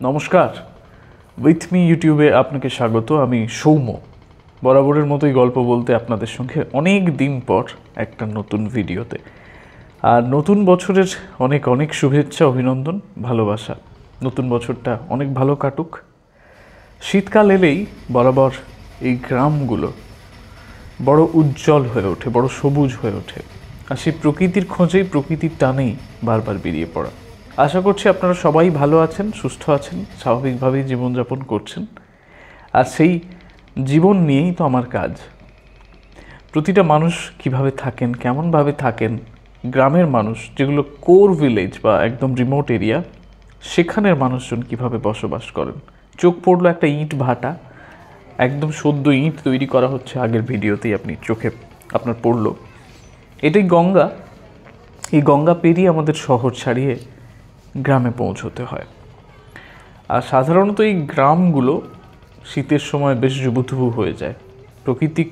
নমস্কার, with me ইউটিউবে আপনাকে স্বাগত। আমি সৌম্য। বরাবরের মতোই গল্প বলতে আপনাদের সঙ্গে অনেক দিন পর একটা নতুন ভিডিওতে। আর নতুন বছরের অনেক অনেক শুভেচ্ছা, অভিনন্দন, ভালোবাসা। নতুন বছরটা অনেক ভালো কাটুক। শীতকাল এলেই বরাবর এই গ্রামগুলো বড় উজ্জ্বল হয়ে ওঠে, বড় সবুজ হয়ে ওঠে। আর সেই প্রকৃতির খোঁজেই, প্রকৃতির টানেই বারবার বেরিয়ে পড়া। আশা করছি আপনারা সবাই ভালো আছেন, সুস্থ আছেন, স্বাভাবিকভাবেই জীবনযাপন করছেন। আর সেই জীবন নিয়েই তো আমার কাজ। প্রতিটা মানুষ কিভাবে থাকেন, কেমনভাবে থাকেন, গ্রামের মানুষ যেগুলো কোর ভিলেজ বা একদম রিমোট এরিয়া, সেখানের মানুষজন কিভাবে বসবাস করেন। চোখ পড়লো একটা ইট ভাটা, একদম সদ্য ইট তৈরি করা হচ্ছে, আগের ভিডিওতেই আপনি চোখে আপনার পড়লো। এটাই গঙ্গা। এই গঙ্গা পেরিয়ে আমাদের শহর ছাড়িয়ে গ্রামে পৌঁছতে হয়। আর সাধারণত এই গ্রামগুলো শীতের সময় বেশ জুবুথুবু হয়ে যায়। প্রাকৃতিক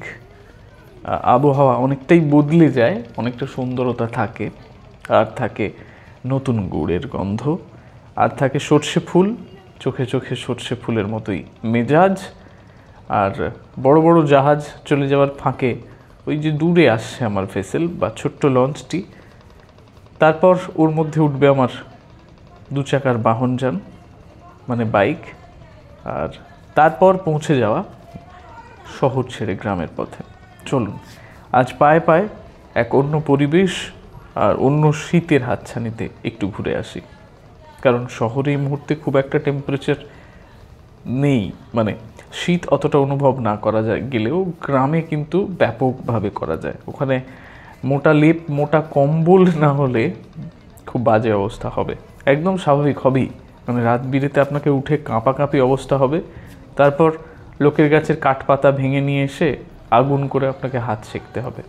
আবহাওয়া অনেকটাই বদলে যায়, অনেকটা সুন্দরতা থাকে। আর থাকে নতুন গুড়ের গন্ধ, আর থাকে সর্ষে ফুল, চোখে চোখে সর্ষে ফুলের মতোই মেজাজ। আর বড় বড় জাহাজ চলে যাওয়ার ফাঁকে ওই যে দূরে আসছে আমার ভেসেল বা ছোট্ট লঞ্চটি, তারপর ওর মধ্যে উঠবে আমার দু চাকার বাহনযান মানে বাইক, আর তারপর পৌঁছে যাওয়া শহর ছেড়ে গ্রামের পথে। চলুন আজ পায়ে পায়ে এক অন্য পরিবেশ আর অন্য শীতের হাতছানিতে একটু ঘুরে আসি। কারণ শহরে এই মুহূর্তে খুব একটা টেম্পারেচার নেই, মানে শীত অতটা অনুভব না করা যায় গেলেও গ্রামে কিন্তু ব্যাপকভাবে করা যায়। ওখানে মোটা লেপ, মোটা কম্বল না হলে খুব বাজে অবস্থা হবে। একদম স্বাভাবিক হবেই, মানে রাত বিরেতে আপনাকে উঠে কাঁপাকাঁপি অবস্থা হবে। তারপর লোকের গাছের কাঠপাতা ভেঙে নিয়ে এসে আগুন করে আপনাকে হাত সেঁকতে হবে।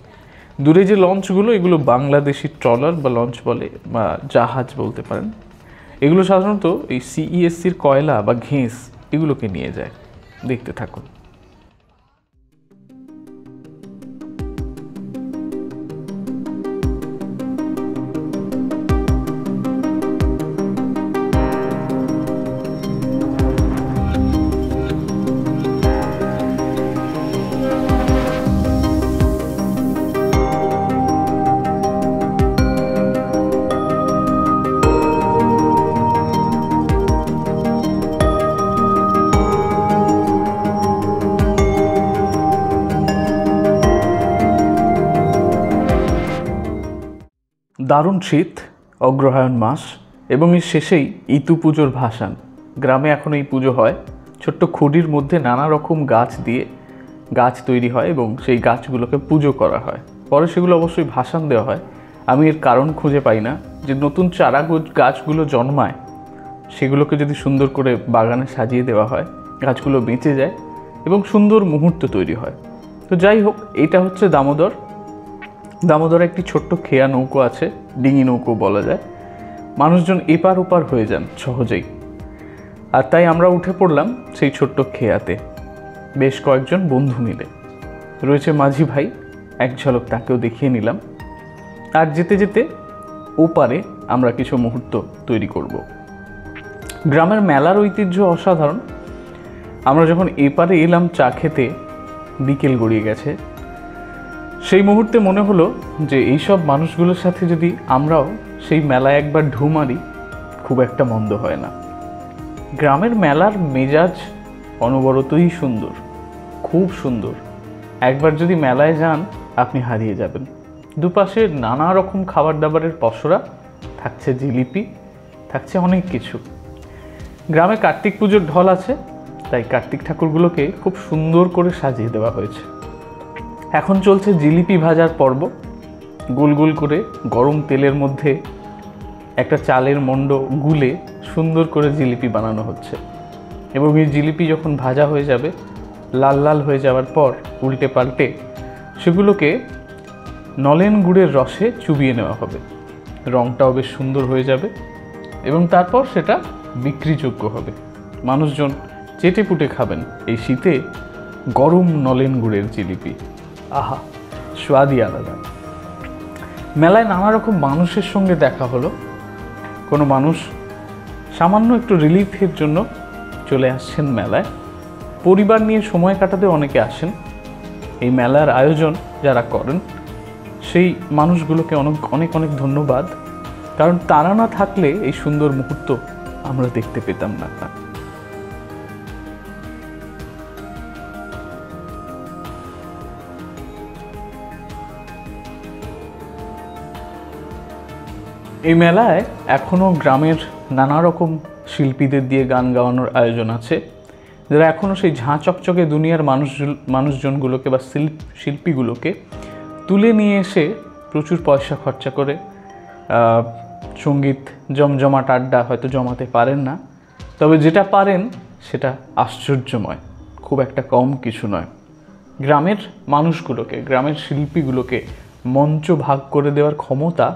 দূরে যে লঞ্চগুলো, এগুলো বাংলাদেশি ট্রলার বা লঞ্চ বলে, বা জাহাজ বলতে পারেন। এগুলো সাধারণত এই সিইএসসির কয়লা বা ঘেঁস এগুলোকে নিয়ে যায়। দেখতে থাকুন। দারুণ শীত, অগ্রহায়ণ মাস, এবং এর শেষেই ইতু পুজোর ভাসান। গ্রামে এখন এই পুজো হয়। ছোট্ট খুঁড়ির মধ্যে নানা রকম গাছ দিয়ে গাছ তৈরি হয় এবং সেই গাছগুলোকে পুজো করা হয়। পরে সেগুলো অবশ্যই ভাসান দেওয়া হয়। আমি এর কারণ খুঁজে পাই না। যে নতুন চারা গাছগুলো জন্মায়, সেগুলোকে যদি সুন্দর করে বাগানে সাজিয়ে দেওয়া হয়, গাছগুলো বেঁচে যায় এবং সুন্দর মুহূর্ত তৈরি হয়। তো যাই হোক, এটা হচ্ছে দামোদর। দামোদরে একটি ছোট্ট খেয়া নৌকো আছে, ডিঙি নৌকো বলা যায়। মানুষজন এপার ওপার হয়ে যান সহজেই। আর তাই আমরা উঠে পড়লাম সেই ছোট্ট খেয়াতে, বেশ কয়েকজন বন্ধু মিলে। রয়েছে মাঝি ভাই, এক ঝলক তাকেও দেখিয়ে নিলাম। আর যেতে যেতে ওপারে আমরা কিছু মুহূর্ত তৈরি করব। গ্রামের মেলার ঐতিহ্য অসাধারণ। আমরা যখন এপারে এলাম চা খেতে, বিকেল গড়িয়ে গেছে। সেই মুহূর্তে মনে হলো যে এইসব মানুষগুলোর সাথে যদি আমরাও সেই মেলায় একবার ঢু মারি, খুব একটা মন্দ হয় না। গ্রামের মেলার মেজাজ অনবরতই সুন্দর, খুব সুন্দর। একবার যদি মেলায় যান, আপনি হারিয়ে যাবেন। দুপাশে নানা রকম খাবার দাবারের পসরা, থাকছে জিলিপি, থাকছে অনেক কিছু। গ্রামে কার্তিক পুজোর ঢল আছে, তাই কার্তিক ঠাকুরগুলোকে খুব সুন্দর করে সাজিয়ে দেওয়া হয়েছে। এখন চলছে জিলিপি ভাজার পর্ব। গোল গোল করে গরম তেলের মধ্যে একটা চালের মণ্ড গুলে সুন্দর করে জিলিপি বানানো হচ্ছে। এবং এই জিলিপি যখন ভাজা হয়ে যাবে, লাল লাল হয়ে যাওয়ার পর উল্টে পাল্টে সেগুলোকে নলেন গুড়ের রসে চুবিয়ে নেওয়া হবে। রঙটাও বেশ সুন্দর হয়ে যাবে এবং তারপর সেটা বিক্রিযোগ্য হবে। মানুষজন চেটে পুটে খাবেন এই শীতে গরম নলেন গুড়ের জিলিপি। আহা, স্বাদই আলাদা। মেলায় নানা রকম মানুষের সঙ্গে দেখা হলো। কোনো মানুষ সামান্য একটু রিলিফের জন্য চলে আসছেন মেলায়। পরিবার নিয়ে সময় কাটাতে অনেকে আসেন। এই মেলার আয়োজন যারা করেন সেই মানুষগুলোকে অনেক অনেক ধন্যবাদ, কারণ তারা না থাকলে এই সুন্দর মুহূর্ত আমরা দেখতে পেতাম না। এই মেলায় এখনও গ্রামের নানা রকম শিল্পীদের দিয়ে গান গাওয়ানোর আয়োজন আছে, যারা এখনও সেই ঝাঁ চকচকে দুনিয়ার মানুষজনগুলোকে বা শিল্পীগুলোকে তুলে নিয়ে এসে প্রচুর পয়সা খরচা করে সঙ্গীত জমজমাট আড্ডা হয়তো জমাতে পারেন না, তবে যেটা পারেন সেটা আশ্চর্যময়, খুব একটা কম কিছু নয়। গ্রামের মানুষগুলোকে, গ্রামের শিল্পীগুলোকে মঞ্চ ভাগ করে দেওয়ার ক্ষমতা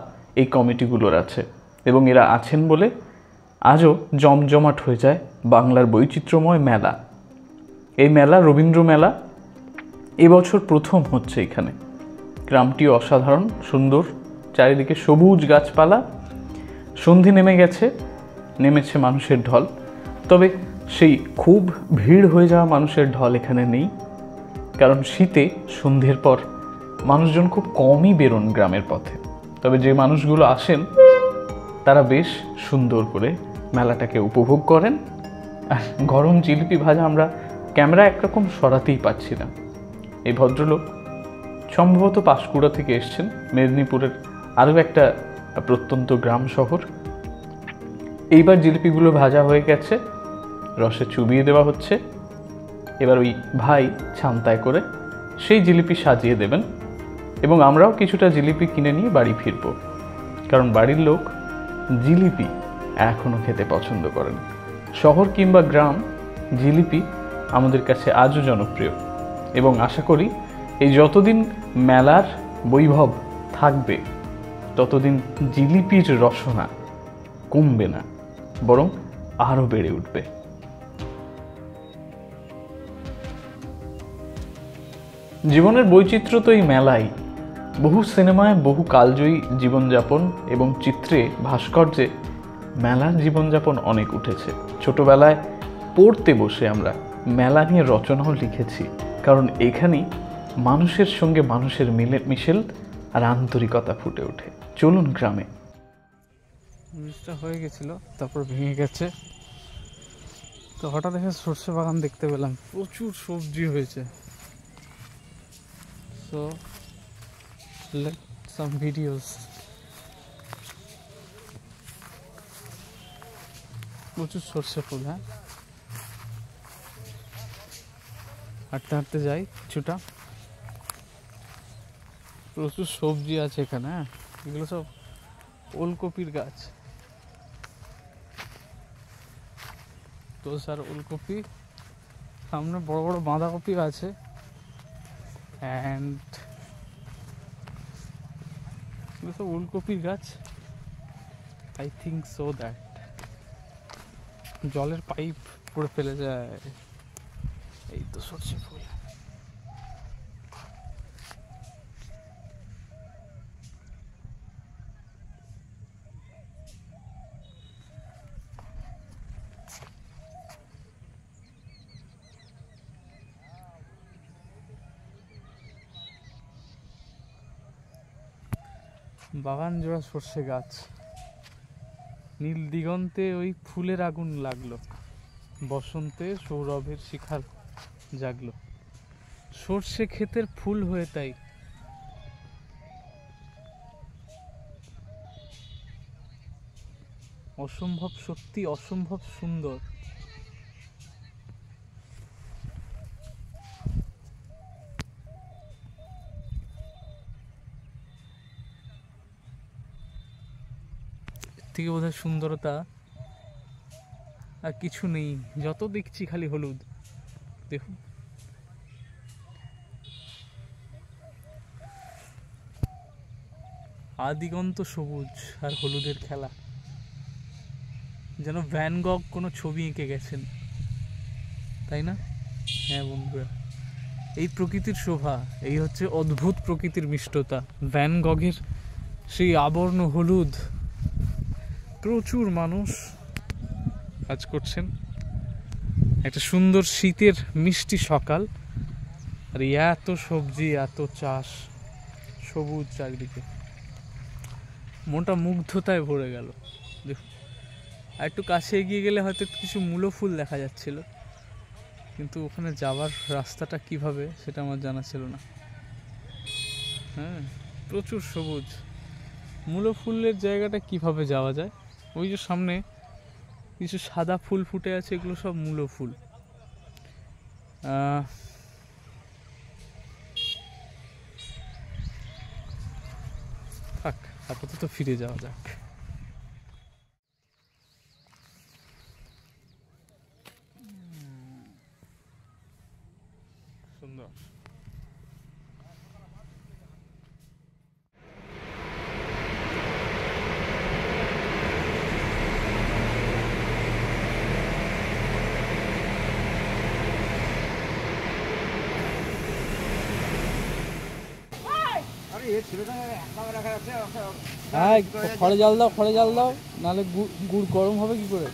এই কমিটিগুলোর আছে, এবং এরা আছেন বলে আজও জমজমাট হয়ে যায় বাংলার বৈচিত্র্যময় মেলা। এই মেলা রবীন্দ্র মেলা এবছর প্রথম হচ্ছে এখানে। গ্রামটি অসাধারণ সুন্দর, চারিদিকে সবুজ গাছপালা। সন্ধে নেমেছে মানুষের ঢল, তবে সেই খুব ভিড় হয়ে যাওয়া মানুষের ঢল এখানে নেই, কারণ শীতে সন্ধ্যের পর মানুষজন খুব কমই বেরোন গ্রামের পথে। তবে যে মানুষগুলো আসেন তারা বেশ সুন্দর করে মেলাটাকে উপভোগ করেন। আর গরম জিলিপি ভাজা আমরা ক্যামেরা একরকম সরাতেই পাচ্ছি না। এই ভদ্রলোক সম্ভবত পাঁশকুড়া থেকে এসছেন, মেদিনীপুরের আরও একটা প্রত্যন্ত গ্রাম শহর। এইবার জিলিপিগুলো ভাজা হয়ে গেছে, রসে চুবিয়ে দেওয়া হচ্ছে। এবার ওই ভাই ছান্তায় করে সেই জিলিপি সাজিয়ে দেবেন, এবং আমরাও কিছুটা জিলিপি কিনে নিয়ে বাড়ি ফিরব, কারণ বাড়ির লোক জিলিপি এখনও খেতে পছন্দ করেন। শহর কিংবা গ্রাম, জিলিপি আমাদের কাছে আজও জনপ্রিয়, এবং আশা করি এই যতদিন মেলার বৈভব থাকবে ততদিন জিলিপির রসনা কমবে না, বরং আরও বেড়ে উঠবে। জীবনের বৈচিত্র্য তো এই মেলাই। বহু সিনেমায় বহু কালজয়ী জীবনযাপন এবং চিত্রে ভাস্কর্যে মেলার জীবনযাপন অনেক উঠেছে। ছোটবেলায় পড়তে বসে আমরা মেলা নিয়ে রচনাও লিখেছি, কারণ এখানেই মানুষের সঙ্গে মানুষের মিশেল আর আন্তরিকতা ফুটে ওঠে। চলুন গ্রামে। ব্রিজটা হয়ে গেছিল, তারপর ভেঙে গেছে, তো হঠাৎ দেখে সর্ষে বাগান দেখতে পেলাম, প্রচুর সবজি হয়েছে। So let some videos. প্রচুর সর্ষে ফুল। হ্যাঁ, হাঁটতে হাঁটতে যাই কিছুটা। প্রচুর সবজি আছে এখানে। হ্যাঁ, এগুলো সব ওলকপির গাছ। তো স্যার ওলকপি, সামনে বড় বড় বাঁধাকপি আছে, অ্যান্ড এগুলো সব ওলকপির গাছ। আই থিঙ্ক সো দ্যাট জলের পাইপ পড়ে ফেলে যায়। এই তো সর্ষে ফুল। বাগান জোড়া সর্ষে গাছ। নীল দিগন্তে ওই ফুলের আগুন লাগলো, বসন্তে সৌরভের শিখার জাগলো। সর্ষে ক্ষেতের ফুল হয়ে তাই অসম্ভব সত্যি, অসম্ভব সুন্দর। থেকে বোধহয় সুন্দরতা আর কিছু নেই। যত দেখছি খালি হলুদ। দেখুন, আদিগন্ত সবুজ আর হলুদের খেলা, যেন ভ্যান গগ কোনো ছবি এঁকে গেছেন, তাই না? হ্যাঁ বন্ধুরা, এই প্রকৃতির শোভা, এই হচ্ছে অদ্ভুত প্রকৃতির মিষ্টতা। ভ্যান গগের সেই আবর্ণ হলুদ, প্রচুর মানুষ, কাজ করছেন। একটা সুন্দর শীতের মিষ্টি সকাল, আর এত সবজি, এত চাষ, সবুজ চারিদিকে, মনটা মুগ্ধতায় ভরে গেল। দেখুন, আর একটু কাছে এগিয়ে গেলে হয়তো কিছু মূলো ফুল দেখা যাচ্ছিল, কিন্তু ওখানে যাওয়ার রাস্তাটা কিভাবে সেটা আমার জানা ছিল না। হ্যাঁ, প্রচুর সবুজ। মূলো ফুলের জায়গাটা কিভাবে যাওয়া যায়? ওই যে সামনে কিছু সাদা ফুল ফুটে আছে, এগুলো সব মূলো ফুল। থাক, আপাতত ফিরে যাওয়া যাক। সুন্দর। খড়ে জাল দাও, খড়ে জাল দাও, নাহলে গুড় গরম হবে কি করে?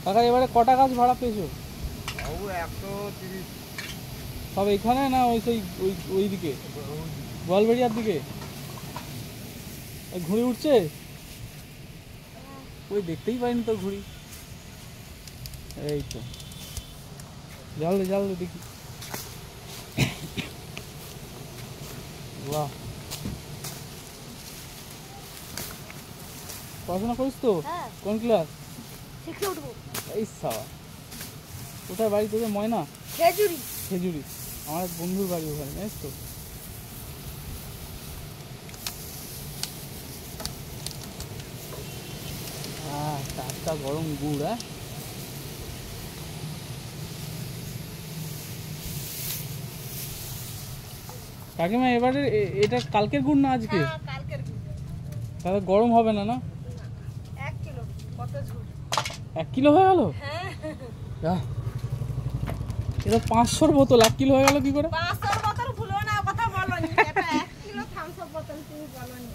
কাকা এবারে কটা গাছ ভাড়া পেয়েছো? 130। সব এখানে না ওই সেই ওই দিকে গোয়ালবেড়িয়ার দিকে ঘুড়ি উঠছে? ওই দেখতেই পাইনি তো ঘুড়ি। এই তো জাল দে, জাল দে দেখি। বাহ, পড়াশোনা করিস তো? কোন ক্লাস? 6-এ উঠবো। এই সাবা, কোথায় বাড়ি তোদের? ময়না খেজুরি। খেজুরি, আমার এক বন্ধুর বাড়ি ওখানে, জানিস তো? টাটকা গরম গুড়। হ্যাঁ, কাকিমা এবারে এটা কালকের গুড় না আজকে? কালকের তাহলে গরম হবে না? না, 1 কিলো। কত ঝুড়ি? 1 কিলো হয়ে গেল? হ্যাঁ, এটা 500-র বোতল 1 কিলো হয়ে গেল কি করে? 500 বোতল ভুলো না, কথা বলনি। এটা 1 কিলো থামস আপ বোতল তুমি বলনি।